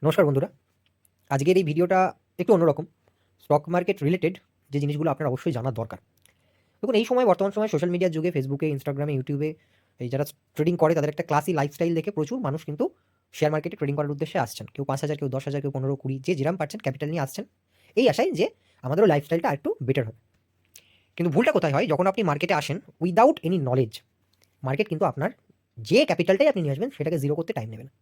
নমস্কার বন্ধুরা। আজকের এই ভিডিওটা একটু অন্যরকম। স্টক মার্কেট রিলেটেড যে জিনিসগুলো আপনার অবশ্যই জানার দরকার। দেখুন, এই সময় বর্তমান সময়ে সোশ্যাল মিডিয়ার যুগে ফেসবুকে, ইনস্টাগ্রামে, ইউটিউবে এই যারা ট্রেডিং করে তাদের একটা ক্লাসি লাইফস্টাইল দেখে প্রচুর মানুষ কিন্তু শেয়ার মার্কেটে ট্রেডিং করার উদ্দেশ্যে আসছেন। কেউ ৫,০০০, কেউ ১০,০০০, কেউ ১৫, ২০ যে যেরকম পারছেন ক্যাপিটাল নিয়ে আসছেন। এই আশায় যে আমাদেরও লাইফস্টাইলটা আরেকটু বেটার হবে। কিন্তু ভুলটা কোথায় হয়? যখন আপনি মার্কেটে আসেন উইদাউট এনি নলেজ, মার্কেট কিন্তু আপনার যে ক্যাপিটালটাই আপনি নিয়ে আসবেন সেটাকে জিরো করতে টাইম নেবে না।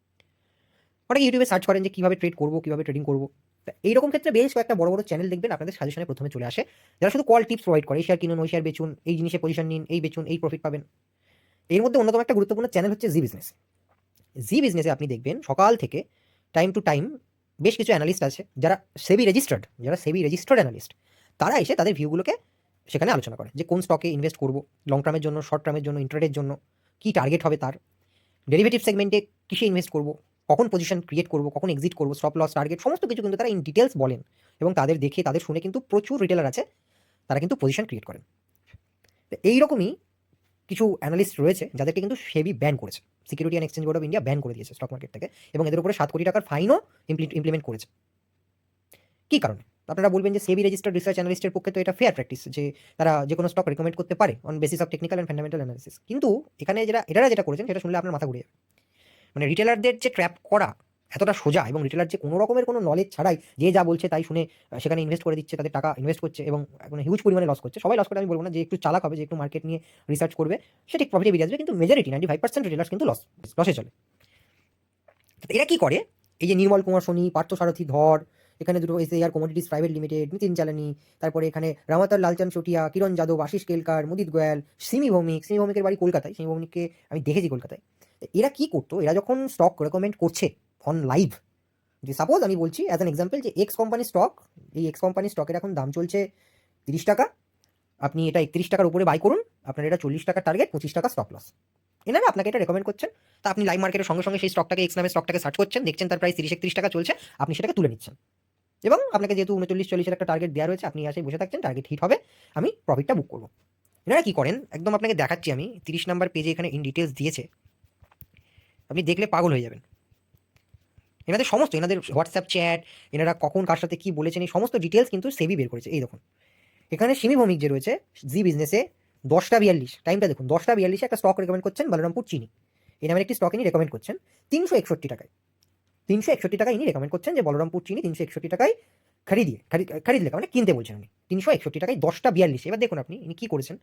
অনেকে ইউটিউবে সার্চ করেন যে কীভাবে ট্রেড করবো, কীভাবে ট্রেডিং করবো। তা এইরকম ক্ষেত্রে বেশ কয়েকটা বড় বড় চ্যানেল দেখবেন আপনাদের সাজেশনে প্রথমে চলে আসে, যারা শুধু কল টিপস প্রোভাইড করে। এই শেয়ার কিনুন, ওই শেয়ার বেচুন, এই জিনিসে পজিশন নিন, এই বেচুন, এই প্রফিট পাবেন। এর মধ্যে অন্যতম একটা গুরুত্বপূর্ণ চ্যানেল হচ্ছে জি বিজনেস। জি বিজনেসে আপনি দেখবেন সকাল থেকে টাইম টু টাইম বেশ কিছু অ্যানালিস্ট আছে যারা সেবি রেজিস্টার্ড অ্যানালিস্ট। তারা এসে তাদের ভিউগুলোকে সেখানে আলোচনা করে যে কোন স্টকে ইনভেস্ট করবো, লং টার্মের জন্য, শর্ট টার্মের জন্য, ইন্ট্রাডের জন্য, কী টার্গেট হবে তার, ডেরিভেটিভ সেগমেন্টে কিসে ইনভেস্ট করবো, কখন পজিশন ক্রিয়েট করবো, কখন এক্সিট করবো, স্টপ লস টার্গেট সমস্ত কিছু কিন্তু তারা ইন ডিটেলস বলেন। এবং তাদের দেখে, তাদের শুনে কিন্তু প্রচুর রিটেলার আছে, তারা কিন্তু পজিশন ক্রিয়েট করেন। তো এইরকমই কিছু অ্যানালিস্ট রয়েছে যাদেরকে কিন্তু সেবি ব্যান করেছে। Security and exchange board of India ban করে দিয়েছে স্টক মার্কেট থেকে, এবং এদের উপরে 7 কোটি টাকার ফাইনও ইমপ্লিমেন্ট করেছে। কী কারণে? আপনারা বলবেন যে সেবি রেজিস্টার্ড রিসার্চ অ্যানালিস্টের পক্ষে তো এটা ফেয়ার প্র্যাকটিস যে তারা যে কোনো স্টক রেকমেন্ড করতে পারে on basis of technical and fundamental analysis. কিন্তু এখানে এনারা যেটা করেছেন সেটা শুনলে আপনার মাথা ঘুরে যাবে। মানে রিটেলারদের যে ট্র্যাপ করা এতটা সোজা, এবং রিটেলার যে কোনো রকমের কোনো নলেজ ছাড়াই যে যা বলছে তাই শুনে সেখানে ইনভেস্ট করে দিচ্ছে, তাদের টাকা ইনভেস্ট করছে এবং মানে হিউজ পরিমাণে লস করছে। সবাই লস করে আমি বলব না, যে একটু চালাক হবে, যে একটু মার্কেট নিয়ে রিসার্চ করবে সে ঠিক প্রফিটে বেরিয়ে আসবে, কিন্তু মেজরিটি 95% রিটেলার্স কিন্তু লসে চলে। এরা কি করে? এই যে নির্মল কুমার সোনি, পার্থসারথী ধর, এখানে দুটো SAR commodities private limited, Nitin চালানি, তারপরে এখানে রামাতার লালচাঁদ চটিয়া, কিরণ যাদব, আশিস কেলকার, মুদিত গোয়াল, সিমি ভৌমিকের বাড়ি কলকাতায়। সিমি ভৌমিককে আমি দেখেছি কলকাতায়। এরা কি করতো? এরা যখন স্টক রেকমেন্ড করছে অন লাইভ, যে সাপোজ আমি বলছি অ্যাজ অ্যান এক্সাম্পল যে এক্স কোম্পানির স্টক, এই এক্স কোম্পানির স্টকের এখন দাম চলছে 30 টাকা, আপনি এটা 31 টাকার উপরে বাই করুন, আপনার এটা 40 টাকার টার্গেট, 25 টাকা স্টপ লস। এনারা আপনাকে এটা রেকমেন্ড করছেন। তা আপনি লাইভ মার্কেটের সঙ্গে সঙ্গে সেই স্টকটাকে, এক্স নামের স্টকটাকে সার্চ করছেন, দেখছেন তার প্রাইস 30-31 টাকা চলছে, আপনি সেটাকে তুলে নিচ্ছেন। এবং আপনাকে যেহেতু 39-40 এর একটা টার্গেট দেওয়া রয়েছে, আপনি আসে বসে থাকছেন, টার্গেট হিট হবে, আমি প্রফিটটা বুক করবো। এনারা কি করেন? একদম আপনাকে দেখাচ্ছি আমি, 30 নাম্বার পেজে এখানে ইন ডিটেলস দিয়েছে, আপনি দেখলে পাগল হয়ে যাবেন। এনাদের হোয়াটসঅ্যাপ চ্যাট, এনারা কখন কার সাথে কী বলেছেন, এই সমস্ত ডিটেলস কিন্তু সেবি বের করেছে। এই দেখুন, এখানে সিমি ভৌমিক যে রয়েছে জি বিজনেসে 10টা 42, টাইমটা দেখুন, 10টা 42 একটা স্টক রেকমেন্ড করছেন, বলরামপুর চিনি এই নামের একটি স্টক ইনি রেকমেন্ড করছেন 361 টাকায়। 361 টাকায় ইনি রেকমেন্ড করছেন যে বলরামপুর চিনি 361 টাকায় খারিদ লেখা মানে কিনতে বলছেন উনি 361 টাকায় 10টা 42। এবার দেখুন আপনি ইনি কী করেছেন।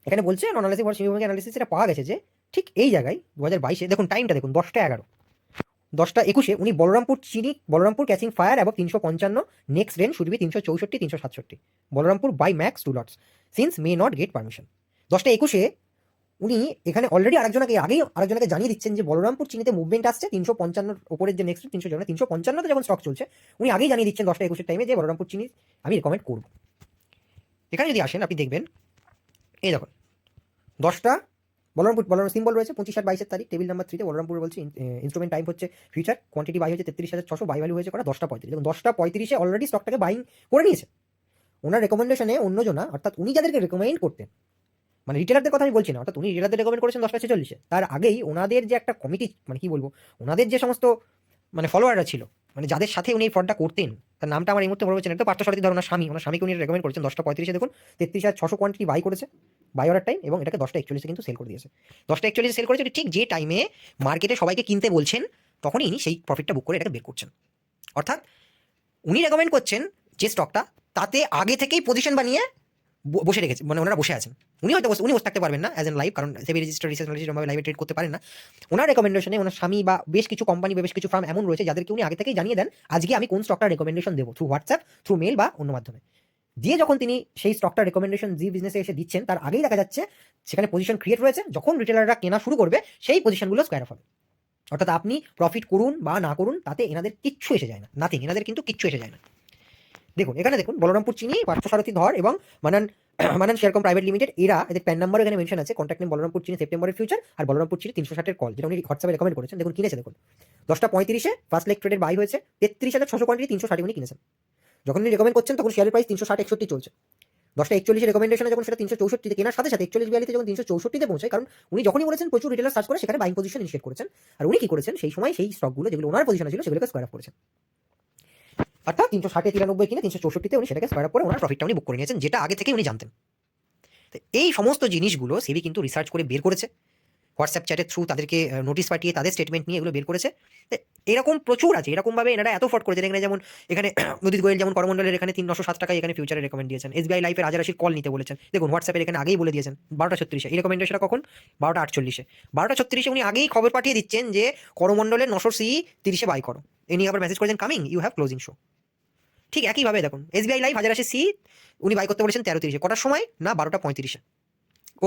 এখানে বলছে অনালিসিস ফর সিমি ভৌমিক অ্যানালিসিস, এটা পাওয়া গেছে যে ঠিক এই জায়গায় 2022-এ দেখুন, টাইমটা দেখুন, 10টা 11, 10টা 21 উনি বলরামপুর ক্যাচিং ফায়ার এবং 355, next range should be 364-367, Balrampur buy max 2 lots since may not get permission. 10টা 21 উনি এখানে অলরেডি আরেকজনকে জানিয়ে দিচ্ছেন যে বলরামপুর চিনিতে মুভমেন্ট আসছে 355 ওপরের যে নেক্সট 355তে যখন স্টক চলছে, উনি আগেই জানিয়ে দিচ্ছেন 10টা 21 টাইমে যে বলরামপুর চিনি আমি রেকমেন্ড করব। এখানে যদি আসেন আপনি দেখবেন, এই দেখুন 10টা বলরামপুর সিম্বল রয়েছে 25/8-22 তারিখ, টেবিল নাম্বার 3তে বলরামপুর বলছে ইনস্ট্রুমেন্ট টাইপ হচ্ছে ফিউচার, কোয়ান্টিটি বাই হচ্ছে 33,600, বাই ভ্যালু হয়েছে করা 10টা 35। দেখুন 10টা 35-এ অলরেডি স্টকটাকে বাইং করে নিয়েছে। ওনার রেকমেন্ডেশনে অন্যজনা, অর্থাৎ উনি যাদেরকে রেকমেন্ড করতেন, মানে রিটেলারদের কথা আমি বলছি না, অর্থাৎ উনি রিটেলারদের রেকমেন্ড করেছেন 10টা 46-এ, তার আগেই ওনাদের যে একটা কমিটি, মানে কি বলবো, ওনাদের যে সমস্ত মানে ফলোয়াররা ছিল, মানে যাদের সাথে উনি এই ফ্রডটা করতেন, তার নামটা আমার এই মুহূর্তে মনে হচ্ছে না, তো পার্থসারথী ধর ওনার স্বামীকে উনি রেকমেন্ড করেছেন 10টা 35-এ। দেখুন 33,600 কোয়ান্টিটি বাই করেছে, বাই অর্ডার টাইম, এবং এটাকে 10টা 41-এ কিন্তু সেল করে দিয়েছে। 10টা 41-এ সেল করেছে, ঠিক যে টাইমে মার্কেটে সবাইকে কিনতে বলছেন, তখনই ইনি সেই প্রফিটটা বুক করে এটাকে বের করছেন। অর্থাৎ উনি রেকমেন্ড করছেন যে স্টকটা, তাতে আগে থেকেই পজিশন বানিয়ে বসে রেখেছে, মানে ওনারা বসে আছেন। উনি বসে থাকতে পারবেন না অ্যাজ এন লাইভ, কারণ সেবি রেজিস্টার্ড রিসার্চ অ্যানালিস্ট লাইভে ট্রেড করতে পারেন না। ওনার রেকমেন্ডেশনে ওনার স্বামী বা বেশ কিছু কোম্পানি বা বেশ কিছু ফার্ম এমন রয়েছে যাদেরকে উনি আগে থেকেই জানিয়ে দেন আজকে আমি কোন স্টকটা রেকমেন্ডেশন দেবো, থ্রু হোয়াটসঅ্যাপ, থ্রু মেল বা অন্য মাধ্যমে দিয়ে, যখন তিনি সেই স্টকটা রেকমেন্ডেশন জি বিজনেসে এসে দিচ্ছেন, তার আগেই দেখা যাচ্ছে সেখানে পজিশন ক্রিয়েট রয়েছে। যখন রিটেলাররা কেনা শুরু করবে, সেই পজিশনগুলো স্কোয়ার অফ হবে। অর্থাৎ আপনি প্রফিট করুন বা না করুন, তাতে এনাদের কিচ্ছু এসে যায় না, নাথিং, এনাদের কিন্তু কিচ্ছু এসে যায় না। দেখুন এখানে দেখুন, বলরামপুর চিনি, পার্থসারথী ধর এবং মানান শেয়ারকম প্রাইভেট লিমিটেড, এদের প্যান নাম্বার এখানে মেনশন আছে, কন্ট্যাক্ট নেম বলরামপুর চিনি সেপ্টেম্বরের ফিউচার, আর বলরামপুর চিনি 360-এর কল, যেটা উনি হোয়াটসঅ্যাপে রেকমেন্ড করেছেন। দেখুন কিনেছে, দেখুন 10টা 35-এ ফার্স্ট লেগ ট্রেডের বাই হয়েছে 33,600 কোয়ান্টিটি 360 উনি কিনেছেন। যখন উনি রেকমেন্ড করছেন তখন শেয়ারের প্রাইস 360-61 চলছে। 10:41 রেকমেন্ডেশনে যখন সেটা 364 কেনার সাথে সাথে 41-42 যখন 364 পৌঁছায়, কারণ উনি যখনই বলেছেন প্রচুর রিটেলার সার্চ করে সেখানে বাইং পজিশন ইনিশিয়েট করেছেন। আর উনি কি করেছেন সেই সময় সেই স্টকগুলো যেগুলো ওনার পজিশনে ছিল সেগুলোকে স্কোয়ার আপ করেছেন। অর্থাৎ 360-93 কিনে 364 উনি সেটাকে স্কোয়ার আপ করে ওনার প্রফিটটা উনি বুক করে নিয়েছেন, যেটা আগে থেকেই উনি জানতেন। তো এই সমস্ত জিনিসগুলো সেবি কিন্তু রিসার্চ করে বের করেছে। হোয়াটসঅ্যাপ চ্যাটের থ্রু তাদেরকে নোটিশ পাঠিয়ে তাদের স্টেটমেন্ট নিয়ে এগুলো বের করেছে। এরকম প্রচুর আছে। এরকমভাবে এনারা এত ফট করেছেন, এখানে যেমন এখানে উদিত গোয়েল যেমন করমণ্ডলের এখানে 307 টাকায় এখানে ফিউচারে রেকমেন্ড দিয়েছেন। এসবিআই লাইফের হাজার কল নিতে বলেছেন। দেখুন হোয়াটসঅ্যাপের এখানে আগেই বলে দিয়েছেন 12:36 এই রেকমেন্ডেশনটা কখন 12:48 12:36 উনি আগেই খবর পাঠিয়ে দিচ্ছেন যে করমণ্ডলের 900 সি 30 বাই করো। এ নিয়ে আবার মেসেজ করেছেন coming you have closing show. ঠিক একইভাবে দেখুন এসবিআই লাইফ 1080 সি উনি বাই করতে বলেছেন 13:30 কটার সময় না 12:35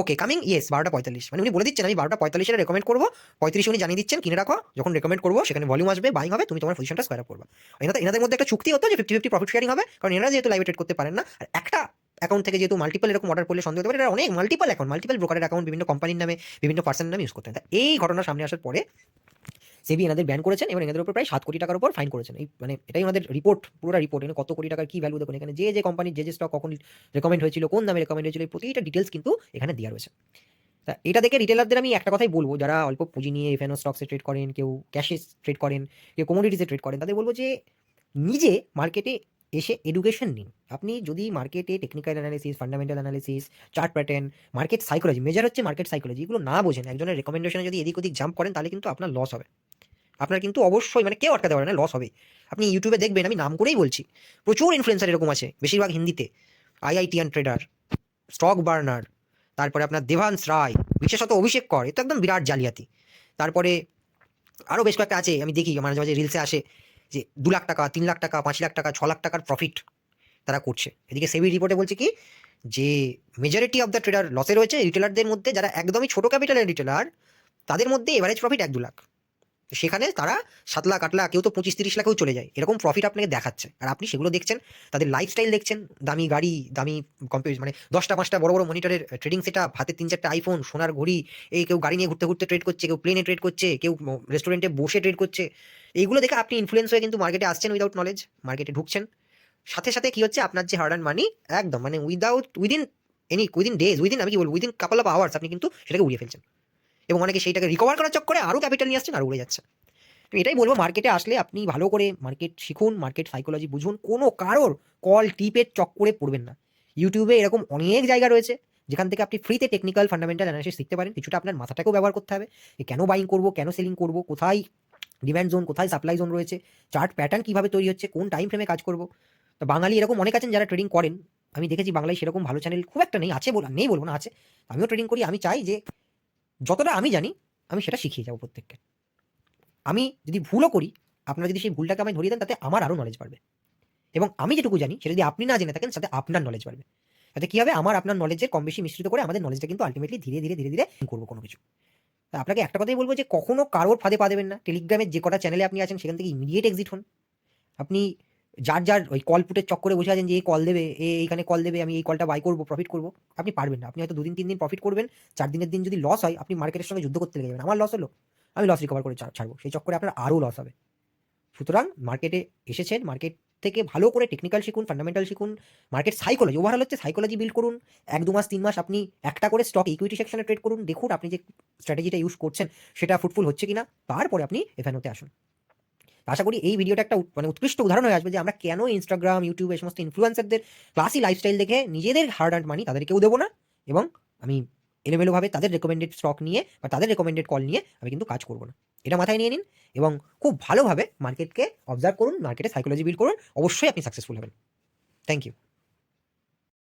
ওকে কামিং ইয়েস 12:45 মানে উনি বলে দিচ্ছেন আমি 12:45 রেকমেন্ড করবো, 35 উনি জানিয়ে দিচ্ছেন কিনে রাখো, যখন রেকমেন্ড করবো সেখানে ভলিউম আসবে, বাইং হবে, তুমি তোমার পজিশনটা স্কোয়ার আপ করবে। এনাদের মধ্যে একটা চুক্তি হতো যে 50-50 প্রফিট শেয়ারিং হবে, কারণ এনারা যেহেতু লাইভ ট্রেড করতে পারেন না, আর একটা অ্যাকাউন্ট থেকে যেহেতু মাল্টিপল এরকম অর্ডার করলে সন্দেহ হতে পারে, এটা অনেক মাল্টিপল অ্যাকাউন্ট, মাল্টিপল ব্রোকারের অ্যাকাউন্ট বিভিন্ন কোম্পানির নামে বিভিন্ন পার্সনের নামে ইউজ করতেন। এই ঘটনা সামনে আসার পরে সেবি এনাদের ব্যান করেছেন এবং এনাদের উপর প্রায় 7 কোটি টাকার উপর ফাইন করেছেন। এই মানে এটাই ওনাদের রিপোর্ট, পুরো রিপোর্ট। এখানে কত কোটি টাকার কি ভ্যালু দেখুন, এখানে যে কোম্পানির যে স্টক কখন রেকমেন্ড হয়েছিল, কোন দামে রেকমেন্ড হয়েছিল, এই প্রতিটা ডিটেলস কিন্তু এখানে দেওয়া রয়েছে। তা এটা দেখে রিটেলারদের আমি একটা কথাই বলবো, যারা অল্প পুঁজি নিয়ে এফএনও স্টকসে ট্রেড করেন, কেউ ক্যাশে ট্রেড করেন, কেউ কমোডিটিসে ট্রেড করেন, তাদের বলবো যে নিজে মার্কেটে এসে এডুকেশন নিন। আপনি যদি মার্কেটে technical analysis, fundamental analysis, chart pattern, market psychology, measure হচ্ছে মার্কেট সাইকোলজি, এগুলো না বোঝেন, একজনের রেকমেন্ডেশনে যদি এদিক ওদিক জাম্প করেন, তাহলে কিন্তু আপনার লস হবে। আপনার কিন্তু অবশ্যই মানে কেউ আটকাতে পারে না, লস হবে। আপনি ইউটিউবে দেখবেন, আমি নাম করেই বলছি, প্রচুর ইনফ্লুয়েন্সার এরকম আছে, বেশিরভাগ হিন্দিতে, আইআইটিয়ান ট্রেডার, স্টক বার্নার, তারপরে আপনার দেবাংশ রায়, বিশেষত অভিষেক কর, এ তো একদম বিরাট জালিয়াতি। তারপরে আরও বেশ কয়েকটা আছে, আমি দেখি মাঝে মাঝে রিলসে আসে যে 2 লাখ টাকা, 3 লাখ টাকা, 5 লাখ টাকা, 6 লাখ টাকার প্রফিট তারা করছে। এদিকে সেবি রিপোর্টে বলছে কি যে মেজরিটি অফ দ্য ট্রেডার লসে রয়েছে, রিটেলারদের মধ্যে যারা একদমই ছোটো ক্যাপিটালের রিটেলার তাদের মধ্যে এভারেজ প্রফিট 1-2 লাখ, সেখানে তারা 7 লাখ 8 লাখ, কেউ তো 25-30 লাখেও চলে যায়, এরকম প্রফিট আপনাকে দেখাচ্ছে। আর আপনি সেগুলো দেখছেন, তাদের লাইফস্টাইল দেখছেন, দামি গাড়ি, দামি কম্পিউটার, মানে 10টা-5টা বড় বড় মনিটরের ট্রেডিং সেটআপ, হাতে 3-4টা আইফোন, সোনার ঘড়ি, এই কেউ গাড়ি নিয়ে ঘুরতে ঘুরতে ট্রেড করছে, কেউ প্লেনে ট্রেড করছে, কেউ রেস্টুরেন্টে বসে ট্রেড করছে। এইগুলো দেখে আপনি ইনফ্লুয়েন্স হয়ে কিন্তু মার্কেটে আসছেন উইদাউট নলেজ, মার্কেটে ঢুকছেন। সাথে সাথে কি হচ্ছে, আপনার যে হার্ড অ্যান্ড মানি একদম মানে উইদিন ডেজ, আমি কি বলবো, উইদিন কাপল অফ আওয়ার্স আপনি কিন্তু সেটাকে উড়িয়ে ফেলছেন, এবং অনেকে সেইটাকে রিকভার করার চক্করে আরও ক্যাপিটাল নিয়ে আসছেন আর উড়ে যাচ্ছে। আমি এটাই বলবো, মার্কেটে আসলে আপনি ভালো করে মার্কেট শিখুন, মার্কেট সাইকোলজি বুঝুন, কোনো কারোর কল টিপের চক্করে পড়বেন না। ইউটিউবে এরকম অনেক জায়গা রয়েছে যেখান থেকে আপনি ফ্রিতে টেকনিক্যাল ফান্ডামেন্টাল অ্যানালিসিস শিখতে পারেন। কিছুটা আপনার মাথাটাকেও ব্যবহার করতে হবে, যে কেন বাইং করবো, কেন সেলিং করবো, কোথায় ডিম্যান্ড জোন, কোথায় সাপ্লাই জোন রয়েছে, চার্ট প্যাটার্ন কীভাবে তৈরি হচ্ছে, কোন টাইম ফ্রেমে কাজ করবো। তো বাঙালি এরকম অনেক আছেন যারা ট্রেডিং করেন, আমি দেখেছি বাংলায় সেরকম ভালো চ্যানেল খুব একটা নেই, আছে নেই বলবো না, আছে। আমিও ট্রেডিং করি, আমি চাই যে যতটা আমি জানি আমি সেটা শিখিয়ে যাবো প্রত্যেককে। আমি যদি ভুলও করি, আপনারা যদি সেই ভুলটাকে আমায় ধরিয়ে দেন, তাতে আমার আরও নলেজ বাড়বে, এবং আমি যেটুকু জানি সেটা যদি আপনি না জেনে থাকেন, তাতে আপনার নলেজ বাড়বে। তাতে কী হবে, আমার আপনার নলেজের কম বেশি মিশ্রিত করে আমাদের নলেজটা কিন্তু আলটিমেটলি ধীরে ধীরে ধীরে ধীরে করবো কোনো কিছু। আপনাকে একটা কথাই বলবো যে কখনো কারোর ফাঁদে পা দেবেন না। টেলিগ্রামের যে কটা চ্যানেলে আপনি আছেন সেখান থেকে ইমিডিয়েট এক্সিট হন। আপনি যার ওই কল পুটের চক্করে বসে আছেন যে এই কল দেবে, এইখানে কল দেবে, আমি এই কলটা বাই করবো, প্রফিট করবো, আপনি পারবেন না। আপনি হয়তো 2 দিন 3 দিন প্রফিট করবেন, 4 দিনের দিন যদি লস হয়, আপনি মার্কেটের সঙ্গে যুদ্ধ করতে লেগে যাবেন। আমার লস হলো, আমি লস রিকভার করে ছাড়বো, সেই চক্করে আপনার আরও লস হবে। সুতরাং মার্কেটে এসেছেন, মার্কেট থেকে ভালো করে টেকনিক্যাল শিখুন, ফান্ডামেন্টাল শিখুন, মার্কেট সাইকোলজি, ওভারঅল হচ্ছে সাইকোলজি বিল্ড করুন। 1-2 মাস 3 মাস আপনি একটা করে স্টক ইকুইটি সেকশনে ট্রেড করুন, দেখুন আপনি যে স্ট্র্যাটেজিটা ইউজ করছেন সেটা ফ্রুটফুল হচ্ছে কিনা, তারপরে আপনি এফএনওতে আসুন। আশা করি এই ভিডিওটা একটা মানে উৎকৃষ্ট উদাহরণ হয়ে আসবে যে আমরা কেন ইনস্টাগ্রাম, ইউটিউব, এই সমস্ত ইনফ্লুয়েন্সারদের ক্লাসি লাইফস্টাইল দেখে নিজেদের হার্ড আর্নড মানি তাদেরকেও দেবো না, এবং আমি এলোমেলোভাবে তাদের রেকমেন্ডেড স্টক নিয়ে বা তাদের রেকমেন্ডেড কল নিয়ে আমি কিন্তু কাজ করবো না। এটা মাথায় নিয়ে নিন এবং খুব ভালোভাবে মার্কেটকে অবজার্ভ করুন, মার্কেটে সাইকোলজি বিল্ড করুন, অবশ্যই আপনি সাকসেসফুল হবেন। Thank you.